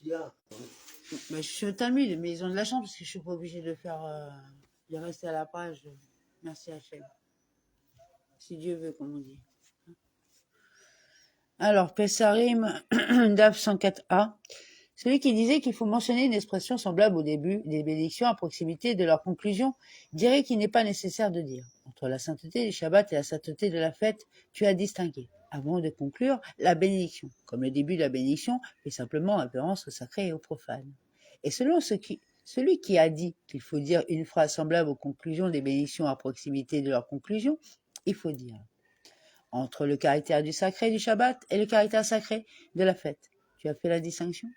Bah, je suis au Talmud, mais ils ont de la chance parce que je suis pas obligée de faire, de rester à la page. Merci Hachem. Si Dieu veut, comme on dit. Alors, Pessarim, DAF 104a. Celui qui disait qu'il faut mentionner une expression semblable au début des bénédictions à proximité de leur conclusion dirait qu'il n'est pas nécessaire de dire. Entre la sainteté du Shabbat et la sainteté de la fête, tu as distingué, avant de conclure, la bénédiction. Comme le début de la bénédiction fait simplement référence au sacré et au profane. Et selon celui qui a dit qu'il faut dire une phrase semblable aux conclusions des bénédictions à proximité de leur conclusion, il faut dire entre le caractère du sacré du Shabbat et le caractère sacré de la fête. Tu as fait la distinction?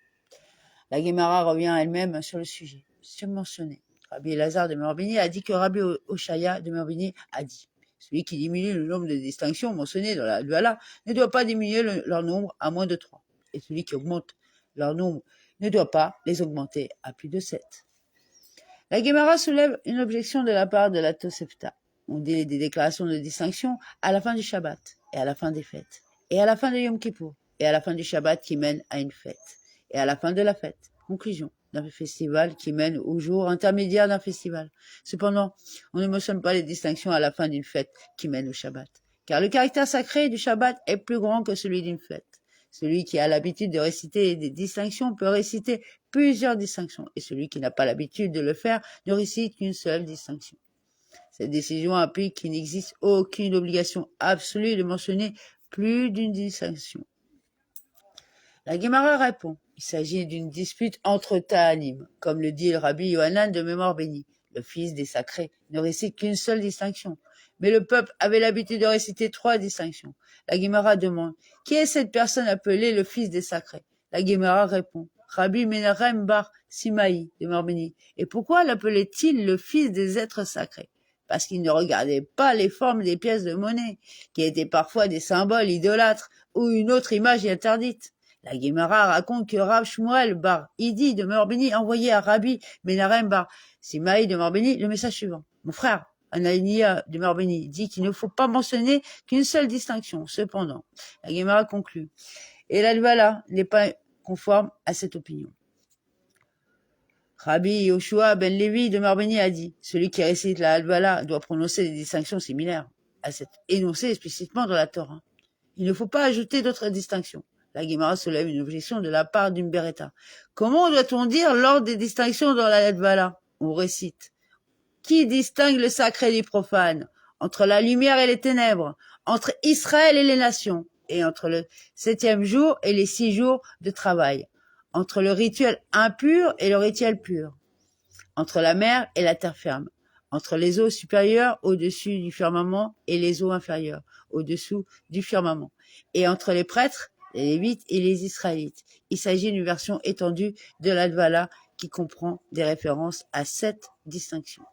La Guémara revient elle-même sur le sujet, surmentionné. Rabbi Elazar de Morbini a dit que Rabbi Oshaya de Morbini a dit celui qui diminue le nombre de distinctions mentionnées dans la Duala ne doit pas diminuer leur nombre à moins de 3. Et celui qui augmente leur nombre ne doit pas les augmenter à plus de 7. La Guémara soulève une objection de la part de la Tosefta. On dit des déclarations de distinction à la fin du Shabbat, et à la fin des fêtes, et à la fin de Yom Kippour, et à la fin du Shabbat qui mène à une fête, et à la fin de la fête, conclusion d'un festival qui mène au jour intermédiaire d'un festival. Cependant, on ne mentionne pas les distinctions à la fin d'une fête qui mène au Shabbat, car le caractère sacré du Shabbat est plus grand que celui d'une fête. Celui qui a l'habitude de réciter des distinctions peut réciter plusieurs distinctions, et celui qui n'a pas l'habitude de le faire ne récite qu'une seule distinction. Cette décision implique qu'il n'existe aucune obligation absolue de mentionner plus d'une distinction. La Guémara répond, il s'agit d'une dispute entre Ta'anim, comme le dit le Rabbi Yohanan de mémoire béni. Le fils des sacrés ne récite qu'une seule distinction, mais le peuple avait l'habitude de réciter 3 distinctions. La Guémara demande, qui est cette personne appelée le fils des sacrés? La Guémara répond, Rabbi Menachem bar Simaï de mémoire béni. Et pourquoi l'appelait-il le fils des êtres sacrés? Parce qu'il ne regardait pas les formes des pièces de monnaie, qui étaient parfois des symboles idolâtres ou une autre image interdite. La Guémara raconte que Rav Shmuel bar Idi de Morbeni envoyait à Rabbi Menachem bar Simaï de Morbeni le message suivant. Mon frère, Anania de Morbeni, dit qu'il ne faut pas mentionner qu'une seule distinction. Cependant, la Guémara conclut. Et la Duala n'est pas conforme à cette opinion. Rabbi Yoshua ben Levi de Morbeni a dit, celui qui récite la Halvala doit prononcer des distinctions similaires à cette énoncée explicitement dans la Torah. Il ne faut pas ajouter d'autres distinctions. La Guémara soulève une objection de la part d'une Beretta. Comment doit-on dire l'ordre des distinctions dans la Halvala? On récite. Qui distingue le sacré du profane? Entre la lumière et les ténèbres, entre Israël et les nations, et entre le 7e jour et les 6 jours de travail, entre le rituel impur et le rituel pur, entre la mer et la terre ferme, entre les eaux supérieures au-dessus du firmament et les eaux inférieures au-dessous du firmament, et entre les prêtres, les Lévites et les Israélites. Il s'agit d'une version étendue de l'Halvala qui comprend des références à 7 distinctions.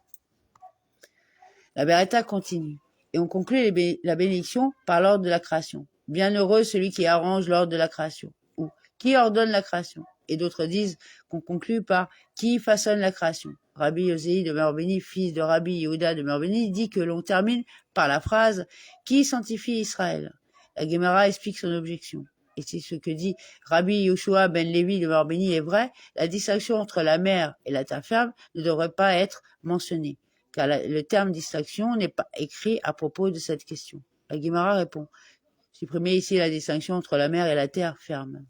La Beretta continue, et on conclut la bénédiction par l'ordre de la création. Bienheureux celui qui arrange l'ordre de la création, ou qui ordonne la création. Et d'autres disent qu'on conclut par qui façonne la création. Rabbi Yosei de Morbeni, fils de Rabbi Yehuda de Morbeni, dit que l'on termine par la phrase qui sanctifie Israël. La Guémara explique son objection. Et si ce que dit Rabbi Yoshua ben Levi de Morbeni est vrai, la distinction entre la mer et la terre ferme ne devrait pas être mentionnée, car le terme distinction n'est pas écrit à propos de cette question. La Guémara répond, supprimez ici la distinction entre la mer et la terre ferme.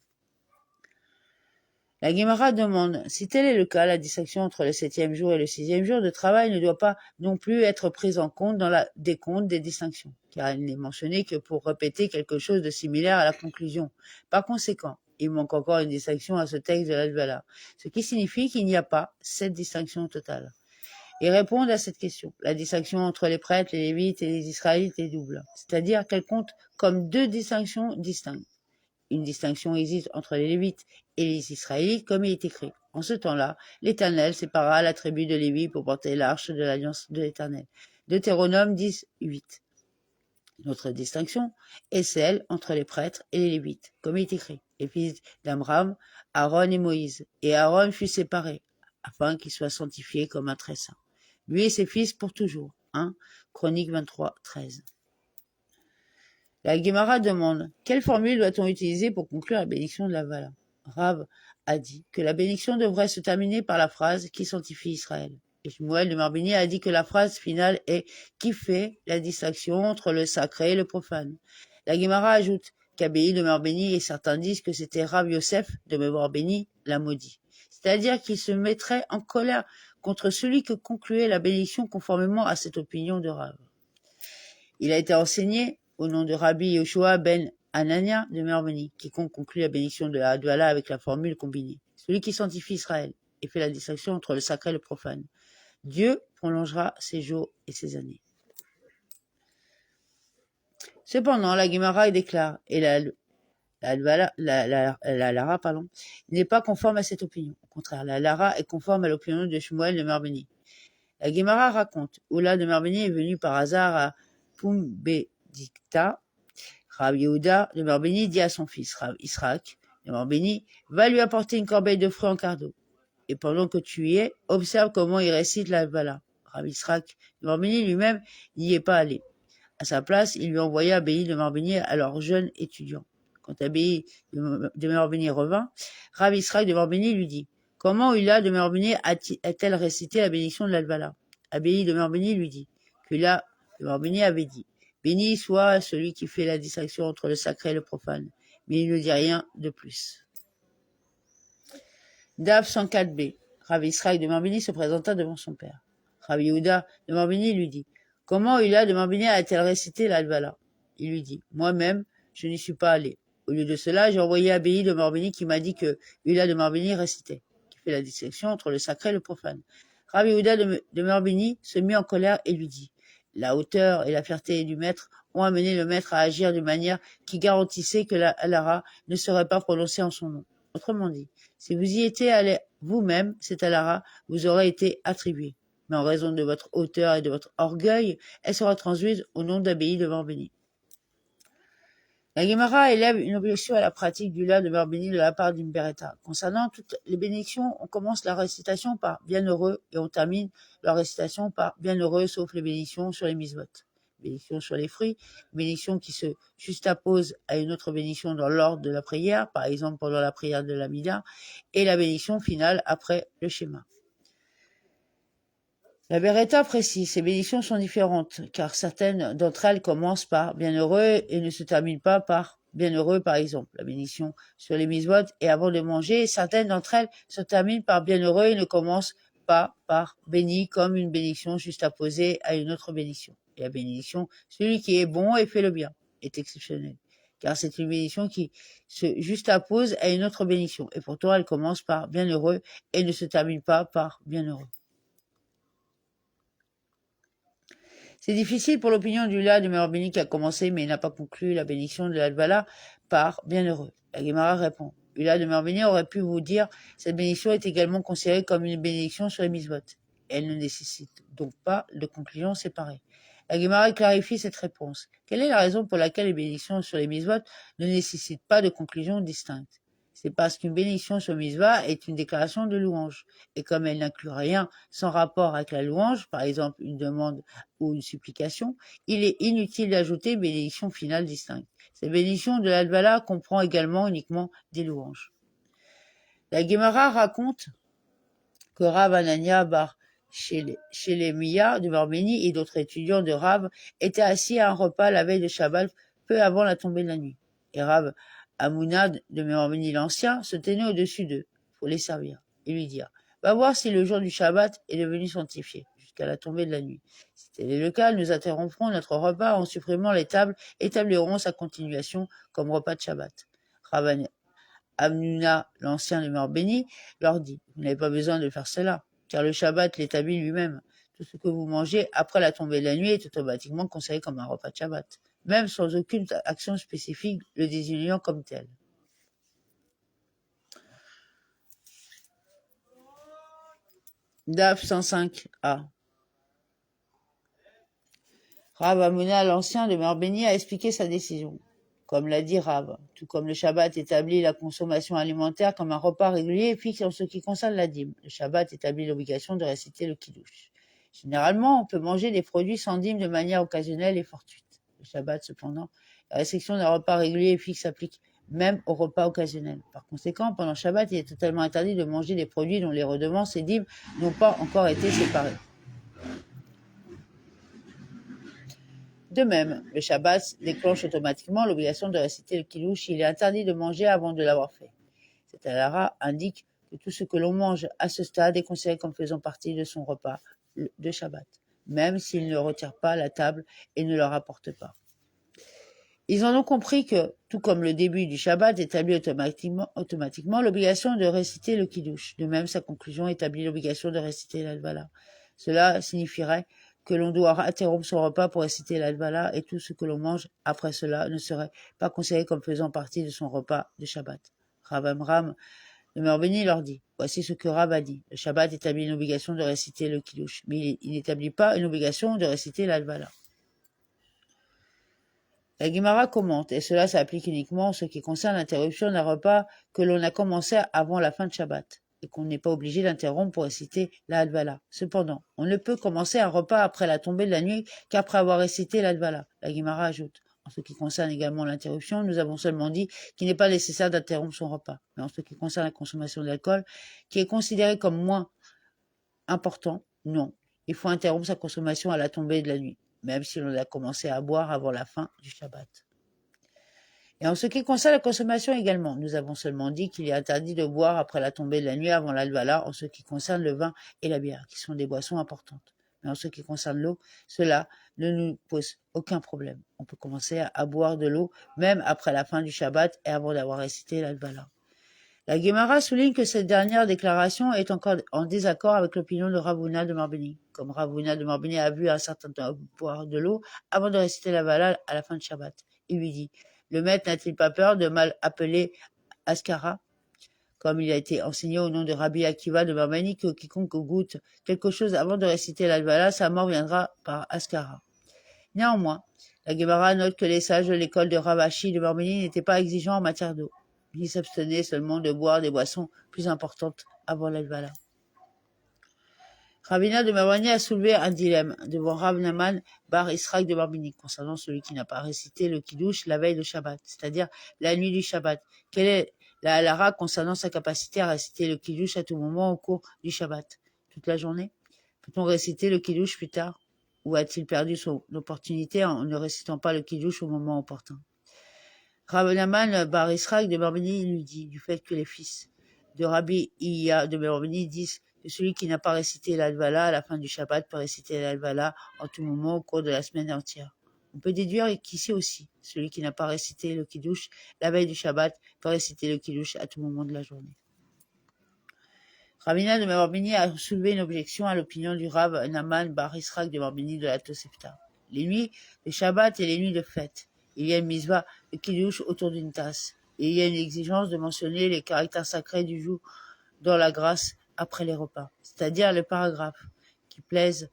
La Guémara demande, si tel est le cas, la distinction entre le 7e jour et le 6e jour de travail ne doit pas non plus être prise en compte dans la décompte des distinctions, car elle n'est mentionnée que pour répéter quelque chose de similaire à la conclusion. Par conséquent, il manque encore une distinction à ce texte de l'Halvala, ce qui signifie qu'il n'y a pas cette distinction totale. Et répondent à cette question. La distinction entre les prêtres, les Lévites et les Israélites est double, c'est-à-dire qu'elle compte comme 2 distinctions distinctes. Une distinction existe entre les Lévites et les Israélites, comme il est écrit. En ce temps-là, l'Éternel sépara la tribu de Lévi pour porter l'arche de l'alliance de l'Éternel. Deutéronome 10, 8. Notre distinction est celle entre les prêtres et les Lévites, comme il est écrit. Les fils d'Amram, Aaron et Moïse. Et Aaron fut séparé, afin qu'il soit sanctifié comme un très saint. Lui et ses fils pour toujours. 1 Chronique 23, 13. La Guémara demande, quelle formule doit-on utiliser pour conclure la bénédiction de la Vala? Rav a dit que la bénédiction devrait se terminer par la phrase qui sanctifie Israël. Et Shmuel de Marbini a dit que la phrase finale est qui fait la distinction entre le sacré et le profane. La Guémara ajoute qu'Abéi de Marbini et certains disent que c'était Rav Yosef de Marbini l'a maudit. C'est-à-dire qu'il se mettrait en colère contre celui que concluait la bénédiction conformément à cette opinion de Rav. Il a été enseigné au nom de Rabbi Yoshua ben Hanania de Marbini, quiconque conclut la bénédiction de la Hadvala avec la formule combinée. Celui qui sanctifie Israël et fait la distinction entre le sacré et le profane. Dieu prolongera ses jours et ses années. Cependant, la Guémara déclare, et la Lara n'est pas conforme à cette opinion. Au contraire, la Lara est conforme à l'opinion de Shmuel de Marbini. La Guémara raconte, Oula de Marbini est venu par hasard à Pumbedikta. Rav Yehuda de Marbini dit à son fils, Rav Israq de Marbini, va lui apporter une corbeille de fruits en cardo. Et pendant que tu y es, observe comment il récite la Hadvala. Rav Israq de Marbini lui-même n'y est pas allé. À sa place, il lui envoya Abéi de Marbini, alors jeune étudiant. Quand Abéi de Marbini revint, Rav Israq de Marbini lui dit, comment Hula de Marbini a-t-elle récité la bénédiction de l'Hadvala? Abéi de Marbini lui dit, qu'Hula de Marbini avait dit, béni soit celui qui fait la distinction entre le sacré et le profane. Mais il ne dit rien de plus. Daf 104b. Rav Israq de Marbini se présenta devant son père. Rav Yehuda de Marbini lui dit, comment Hula de Marbini a-t-elle récité l'Hadvala? Il lui dit, moi-même, je n'y suis pas allé. Au lieu de cela, j'ai envoyé Abéi de Marbini qui m'a dit que Hula de Marbini récitait, qui fait la distinction entre le sacré et le profane. Rav Yehuda de Marbini se mit en colère et lui dit, la hauteur et la fierté du maître ont amené le maître à agir d'une manière qui garantissait que la Halara ne serait pas prononcée en son nom. Autrement dit, si vous y étiez allé vous-même, cette Halara vous aurait été attribuée. Mais en raison de votre hauteur et de votre orgueil, elle sera transmise au nom d'Abéi de Marbini. La Guémara élève une objection à la pratique du la de Marbini de la part d'une Beretta. Concernant toutes les bénédictions, on commence la récitation par bienheureux et on termine leur récitation par bienheureux sauf les bénédictions sur les mitzvot. Bénédiction sur les fruits, bénédiction qui se juxtapose à une autre bénédiction dans l'ordre de la prière, par exemple pendant la prière de l'Amida, et la bénédiction finale après le schéma. La Beretta précise, ces bénédictions sont différentes, car certaines d'entre elles commencent par bienheureux et ne se terminent pas par bienheureux, par exemple. La bénédiction sur les mitzvot et avant de manger, certaines d'entre elles se terminent par bienheureux et ne commencent pas par béni, comme une bénédiction juxtaposée à une autre bénédiction. Et la bénédiction, celui qui est bon et fait le bien, est exceptionnelle, car c'est une bénédiction qui se juxtapose à une autre bénédiction, et pourtant elle commence par bienheureux et ne se termine pas par bienheureux. C'est difficile pour l'opinion du la de Marbini qui a commencé mais n'a pas conclu la bénédiction de l'Hadvala par bienheureux. La Guémara répond, Hula de Marbini aurait pu vous dire, cette bénédiction est également considérée comme une bénédiction sur les mitzvot. Elle ne nécessite donc pas de conclusion séparée. La Guémara clarifie cette réponse. Quelle est la raison pour laquelle les bénédictions sur les mitzvot ne nécessitent pas de conclusion distincte? C'est parce qu'une bénédiction sur mitzvah est une déclaration de louange. Et comme elle n'inclut rien sans rapport avec la louange, par exemple une demande ou une supplication, il est inutile d'ajouter une bénédiction finale distincte. Cette bénédiction de l'Hadvala comprend également uniquement des louanges. La Guémara raconte que Rav Anania bar Shelemiya de Marbini et d'autres étudiants de Rav étaient assis à un repas la veille de Shabbat peu avant la tombée de la nuit. Et Rav Amunad de Marbini l'Ancien se tenait au-dessus d'eux pour les servir et lui dire « Va voir si le jour du Shabbat est devenu sanctifié jusqu'à la tombée de la nuit. Si tel est le cas, nous interromprons notre repas en supprimant les tables et établirons sa continuation comme repas de Shabbat. » Rav Amnuna, l'ancien de Marbini, leur dit « Vous n'avez pas besoin de faire cela, car le Shabbat l'établit lui-même. Tout ce que vous mangez après la tombée de la nuit est automatiquement considéré comme un repas de Shabbat, même sans aucune action spécifique le désignant comme tel. » Daf 105a. Rav Amuna, l'ancien de Marbini, a expliqué sa décision. Comme l'a dit Rav, tout comme le Shabbat établit la consommation alimentaire comme un repas régulier et fixe en ce qui concerne la dîme, le Shabbat établit l'obligation de réciter le Kiddush. Généralement, on peut manger des produits sans dîme de manière occasionnelle et fortuite. Le Shabbat, cependant, la restriction d'un repas régulier et fixe s'applique même au repas occasionnel. Par conséquent, pendant Shabbat, il est totalement interdit de manger des produits dont les redevances et dîmes n'ont pas encore été séparés. De même, le Shabbat déclenche automatiquement l'obligation de réciter le Kiddush. Il est interdit de manger avant de l'avoir fait. Cette halakha indique que tout ce que l'on mange à ce stade est considéré comme faisant partie de son repas de Shabbat, même s'il ne retire pas la table et ne leur apporte pas. Ils en ont compris que, tout comme le début du Shabbat établit automatiquement l'obligation de réciter le Kiddush, de même sa conclusion établit l'obligation de réciter l'Halvala. Cela signifierait que l'on doit interrompre son repas pour réciter l'Halvala et tout ce que l'on mange après cela ne serait pas considéré comme faisant partie de son repas de Shabbat. Rav Amram de Merbeni leur dit, voici ce que Rav a dit. Le Shabbat établit une obligation de réciter le Kiddush, mais il n'établit pas une obligation de réciter l'Halvala. La Guimara commente, et cela s'applique uniquement en ce qui concerne l'interruption d'un repas que l'on a commencé avant la fin de Shabbat, et qu'on n'est pas obligé d'interrompre pour réciter la Hadvala. Cependant, on ne peut commencer un repas après la tombée de la nuit qu'après avoir récité la Hadvala. La Guimara ajoute, en ce qui concerne également l'interruption, nous avons seulement dit qu'il n'est pas nécessaire d'interrompre son repas. Mais en ce qui concerne la consommation d'alcool, qui est considérée comme moins important, non. Il faut interrompre sa consommation à la tombée de la nuit, même si l'on a commencé à boire avant la fin du Shabbat. Et en ce qui concerne la consommation également, nous avons seulement dit qu'il est interdit de boire après la tombée de la nuit avant l'Halvala en ce qui concerne le vin et la bière, qui sont des boissons importantes. Mais en ce qui concerne l'eau, cela ne nous pose aucun problème. On peut commencer à boire de l'eau même après la fin du Shabbat et avant d'avoir récité l'Halvala. La Guémara souligne que cette dernière déclaration est encore en désaccord avec l'opinion de Rav Huna de Marbeni. Comme Rav Huna de Marbeni a vu un certain temps boire de l'eau avant de réciter la Vala à la fin de Shabbat. Il lui dit, le maître n'a-t-il pas peur de mal appeler Askara, comme il a été enseigné au nom de Rabbi Akiva de Marbeni, que quiconque goûte quelque chose avant de réciter la Vala, sa mort viendra par Askara. Néanmoins, la Guémara note que les sages de l'école de Rav Ashi de Marbeni n'étaient pas exigeants en matière d'eau. Il s'abstenait seulement de boire des boissons plus importantes avant l'Halvala. Ravina de Marbeni a soulevé un dilemme devant Rav Naman bar Israq de Marbeni concernant celui qui n'a pas récité le Kiddush la veille de Shabbat, c'est-à-dire la nuit du Shabbat. Quelle est la halakha concernant sa capacité à réciter le Kiddush à tout moment au cours du Shabbat? Toute la journée? Peut-on réciter le Kiddush plus tard? Ou a-t-il perdu son opportunité en ne récitant pas le Kiddush au moment opportun? Rav Naman bar Israq de Marbeni lui dit du fait que les fils de Rabbi Iya de Marbeni disent que celui qui n'a pas récité l'Halvala à la fin du Shabbat peut réciter l'Halvala en tout moment au cours de la semaine entière. On peut déduire qu'ici aussi, celui qui n'a pas récité le Kiddush la veille du Shabbat peut réciter le Kiddush à tout moment de la journée. Ravina de Marbeni a soulevé une objection à l'opinion du Rav Naman bar Israq de Marbeni de la Tosefta. Les nuits de Shabbat et les nuits de fête. Il y a une misva de Kiddush autour d'une tasse. Et il y a une exigence de mentionner les caractères sacrés du jour dans la grâce après les repas. C'est-à-dire le paragraphe qui plaise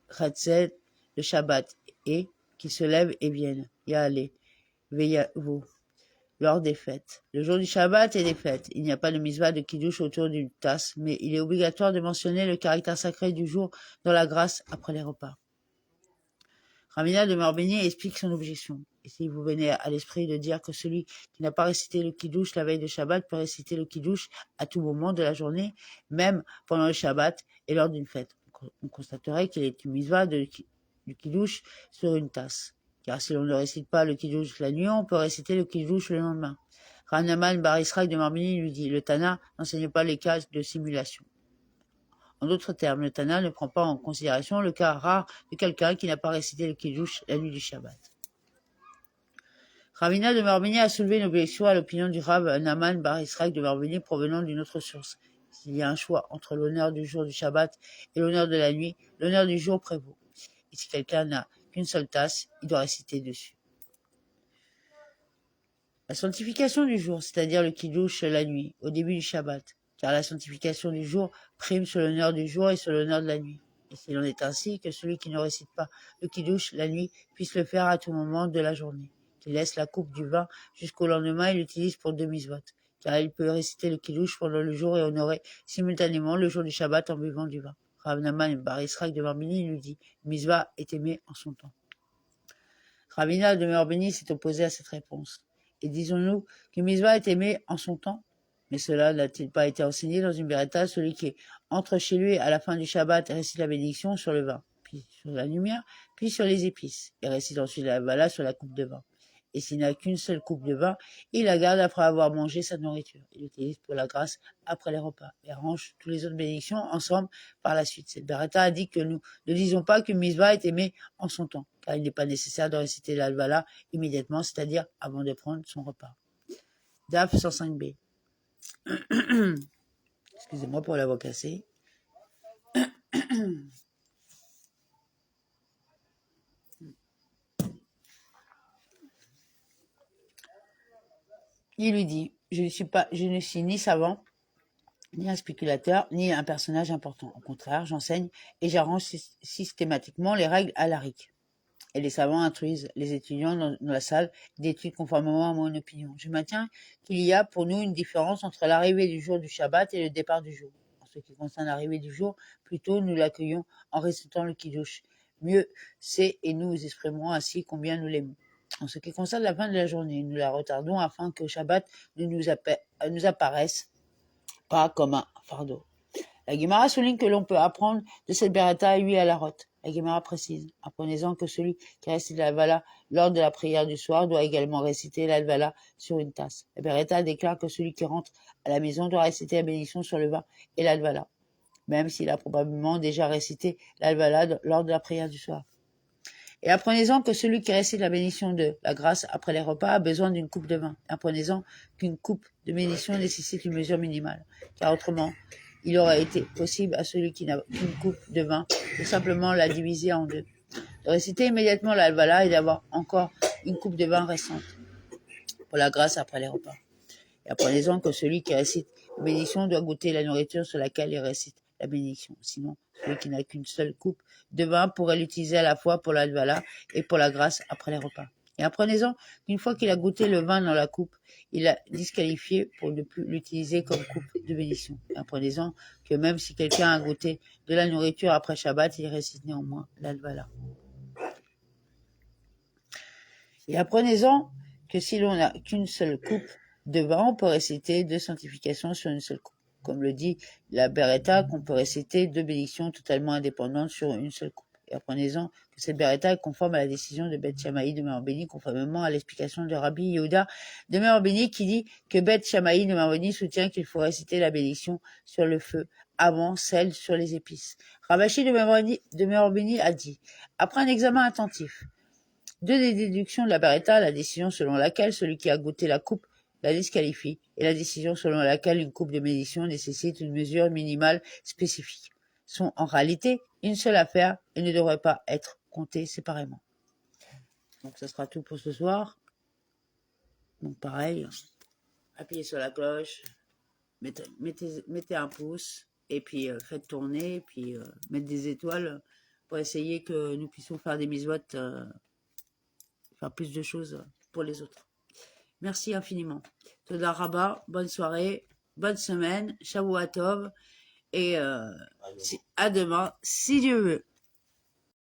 Ratzed, le Shabbat, et qui se lève et viennent. Yahale, Veyavo, lors des fêtes. Le jour du Shabbat et des fêtes, il n'y a pas de misva de Kiddush autour d'une tasse, mais il est obligatoire de mentionner le caractère sacré du jour dans la grâce après les repas. Ravina de Marbeni explique son objection. Et si vous venez à l'esprit de dire que celui qui n'a pas récité le Kiddush la veille de Shabbat peut réciter le Kiddush à tout moment de la journée, même pendant le Shabbat et lors d'une fête, on constaterait qu'il est une misva du Kiddush sur une tasse. Car si l'on ne récite pas le Kiddush la nuit, on peut réciter le Kiddush le lendemain. Rav Naman bar Israq de Marbeni lui dit, le Tana n'enseigne pas les cas de simulation. En d'autres termes, le Tana ne prend pas en considération le cas rare de quelqu'un qui n'a pas récité le Kiddush la nuit du Shabbat. Ravina de Marbeni a soulevé une objection à l'opinion du Rav Naman bar Israq de Marbeni provenant d'une autre source. S'il y a un choix entre l'honneur du jour du Shabbat et l'honneur de la nuit, l'honneur du jour prévaut. Et si quelqu'un n'a qu'une seule tasse, il doit réciter dessus. La sanctification du jour, c'est-à-dire le Kiddush la nuit, au début du Shabbat, car la sanctification du jour prime sur l'honneur du jour et sur l'honneur de la nuit. Et s'il en est ainsi, que celui qui ne récite pas le Kiddush la nuit puisse le faire à tout moment de la journée, qu'il laisse la coupe du vin jusqu'au lendemain et l'utilise pour deux misvot, car il peut réciter le Kiddush pendant le jour et honorer simultanément le jour du Shabbat en buvant du vin. Rav Naman bar Israq de Marbeni lui dit, misva est aimé en son temps. Ravina de Marbeni s'est opposé à cette réponse. Et disons-nous que Mitzvah est aimé en son temps? Mais cela n'a-t-il pas été enseigné dans une Beretta, celui qui entre chez lui à la fin du Shabbat et récite la bénédiction sur le vin, puis sur la lumière, puis sur les épices, et récite ensuite la Vala sur la coupe de vin. Et s'il n'a qu'une seule coupe de vin, il la garde après avoir mangé sa nourriture. Il l'utilise pour la grâce après les repas, et arrange toutes les autres bénédictions ensemble par la suite. Cette Beretta a dit que nous ne disons pas qu'une Mitzvah est aimée en son temps, car il n'est pas nécessaire de réciter l'Alvala immédiatement, c'est-à-dire avant de prendre son repas. DAF 105b. Excusez-moi pour la voix cassée. Il lui dit, je ne suis ni savant, ni un spéculateur, ni un personnage important. Au contraire, j'enseigne et j'arrange systématiquement les règles halakhiques. Et les savants instruisent les étudiants dans la salle d'études conformément à mon opinion. Je maintiens qu'il y a pour nous une différence entre l'arrivée du jour du Shabbat et le départ du jour. En ce qui concerne l'arrivée du jour, plutôt nous l'accueillons en récitant le Kiddush. Mieux c'est et nous exprimerons ainsi combien nous l'aimons. En ce qui concerne la fin de la journée, nous la retardons afin que Shabbat ne nous apparaisse pas comme un fardeau. La Gemara souligne que l'on peut apprendre de cette Beretta à huit à la rote. La Gemara précise, apprenez-en que celui qui récite l'Alvala lors de la prière du soir doit également réciter l'Alvala sur une tasse. La Beretta déclare que celui qui rentre à la maison doit réciter la bénédiction sur le vin et l'Alvala, même s'il a probablement déjà récité l'Alvala lors de la prière du soir. Et apprenez-en que celui qui récite la bénédiction de la grâce après les repas a besoin d'une coupe de vin. Apprenez-en qu'une coupe de bénédiction nécessite une mesure minimale, car autrement, il aurait été possible à celui qui n'a qu'une coupe de vin de simplement la diviser en deux, de réciter immédiatement l'Alvala et d'avoir encore une coupe de vin restante pour la grâce après les repas. Et apprenez-en que celui qui récite la bénédiction doit goûter la nourriture sur laquelle il récite la bénédiction. Sinon, celui qui n'a qu'une seule coupe de vin pourrait l'utiliser à la fois pour l'Alvala et pour la grâce après les repas. Et apprenez-en qu'une fois qu'il a goûté le vin dans la coupe, il a disqualifié pour ne plus l'utiliser comme coupe de bénédiction. Et apprenez-en que même si quelqu'un a goûté de la nourriture après Shabbat, il récite néanmoins l'Alvala. Et apprenez-en que si l'on n'a qu'une seule coupe de vin, on peut réciter deux sanctifications sur une seule coupe. Comme le dit la Beretta, qu'on peut réciter deux bénédictions totalement indépendantes sur une seule coupe. Et apprenez-en que cette Beretta est conforme à la décision de Beth Shammai de Meor Béni, conformément à l'explication de Rabbi Yehuda de Meor Béni, qui dit que Beth Shammai de Meor Béni soutient qu'il faut réciter la bénédiction sur le feu avant celle sur les épices. Rabashi de Meor Béni a dit, après un examen attentif, deux des déductions de la Beretta, la décision selon laquelle celui qui a goûté la coupe la disqualifie, et la décision selon laquelle une coupe de bénédiction nécessite une mesure minimale spécifique, sont en réalité une seule affaire et ne devraient pas être comptées séparément. Donc ça sera tout pour ce soir. Donc pareil, appuyez sur la cloche, mettez un pouce, et puis faites tourner, et puis mettre des étoiles pour essayer que nous puissions faire des mitzvot, faire plus de choses pour les autres. Merci infiniment. Toda Rabba, bonne soirée, bonne semaine, Shavua Tov, et à demain, si Dieu veut.